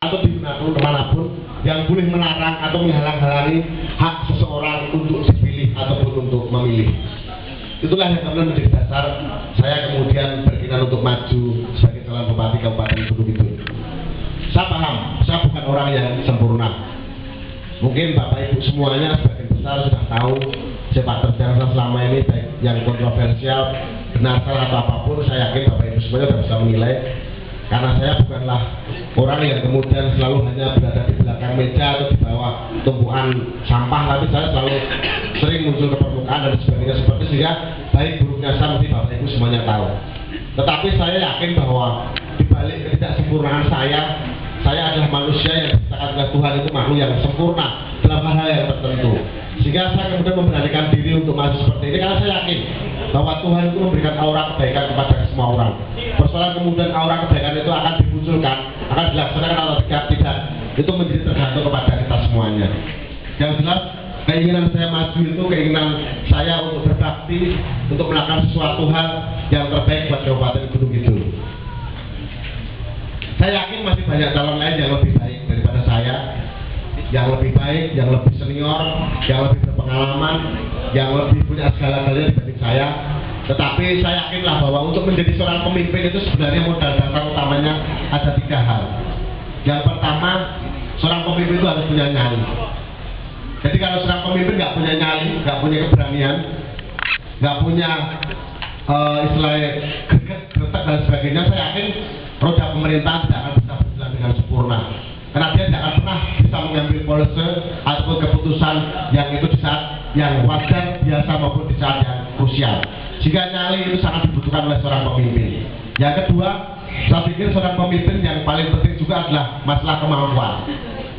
atau dimanapun kemanapun yang boleh melarang atau menghalang-halangi hak seseorang untuk dipilih ataupun untuk memilih. Itulah yang kemudian menjadi dasar saya kemudian berkenan untuk maju sebagai calon bupati Kabupaten Gunung Kidul. Saya paham, saya bukan orang yang sempurna. Mungkin Bapak Ibu semuanya sebagian besar sudah tahu sepak terjang saya selama ini, baik yang kontroversial, benar salah atau apapun. Saya yakin Bapak Ibu semuanya sudah bisa menilai. Karena saya bukanlah orang yang kemudian selalu hanya berada di belakang meja atau di bawah tumpukan sampah, tapi saya selalu sering muncul ke permukaan dan sebagainya seperti, sehingga baik buruknya saya mesti Bapak Ibu semuanya tahu. Tetapi saya yakin bahwa di balik ketidaksempurnaan saya adalah manusia yang diciptakan oleh Tuhan, itu makhluk yang sempurna dalam hal-hal yang tertentu. Sehingga saya kemudian memberanikan diri untuk maju seperti ini karena saya yakin bahwa Tuhan itu memberikan aura kebaikan kepada semua orang. Persoalan kemudian aura kebaikan itu akan dimunculkan, akan dilaksanakan atau tidak, itu menjadi tergantung kepada kita semuanya. Yang jelas, keinginan saya maju itu keinginan saya untuk berbakti, untuk melakukan sesuatu hal yang terbaik buat Kabupaten Gunung Kidul. Saya yakin masih banyak calon lain yang lebih baik daripada saya, yang lebih baik, yang lebih senior, yang lebih berpengalaman, yang lebih punya segala-galanya dibanding saya. Tetapi saya yakinlah bahwa untuk menjadi seorang pemimpin itu sebenarnya modal dasar utamanya ada 3 hal. Yang pertama, seorang pemimpin itu harus punya nyali. Jadi kalau seorang pemimpin nggak punya nyali, nggak punya keberanian, nggak punya istilahnya greget, gretak dan sebagainya, saya yakin roda pemerintahan tidak akan bisa berjalan dengan sempurna. Karena dia tidak akan pernah bisa mengambil policy ataupun keputusan yang itu di saat yang wajar, biasa maupun di saat yang krusial. Jika nyali itu sangat dibutuhkan oleh seorang pemimpin. Yang kedua, saya pikir seorang pemimpin yang paling penting juga adalah masalah kemampuan.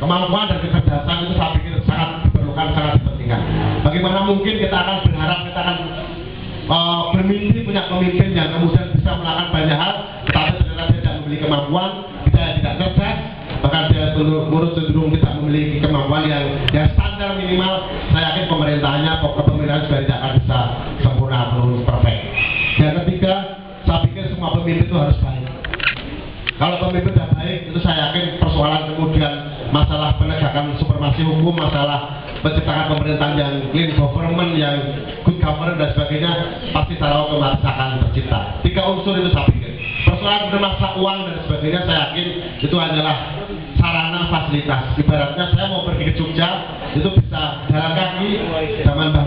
Kemampuan dan kecerdasan itu saya pikir sangat diperlukan, sangat dipentingkan. Bagaimana mungkin kita akan berharap, kita akan bermimpi punya pemimpin yang kemudian bisa melakukan banyak hal, tetapi ternyata dia tidak memiliki kemampuan, kita tidak cerdas, bahkan dia menurut cenderung tidak memiliki kemampuan yang standar minimal. Saya yakin pemerintahannya, kepemimpinan juga tidak akan bisa sempurna atau perfect. Yang ketiga, saya pikir semua pemimpin itu harus baik. Kalau pemimpin tidak baik, itu saya yakin persoalan kemudian masalah penegakan supremasi hukum, masalah menciptakan pemerintahan yang clean government, yang good government dan sebagainya, pasti secara otomatis akan tercipta. 3 unsur itu saya pikir. Persoalan bermasalah uang dan sebagainya, saya yakin itu adalah sarana fasilitas. Ibaratnya saya mau pergi ke Jogja, itu bisa jalan kaki zaman Mbah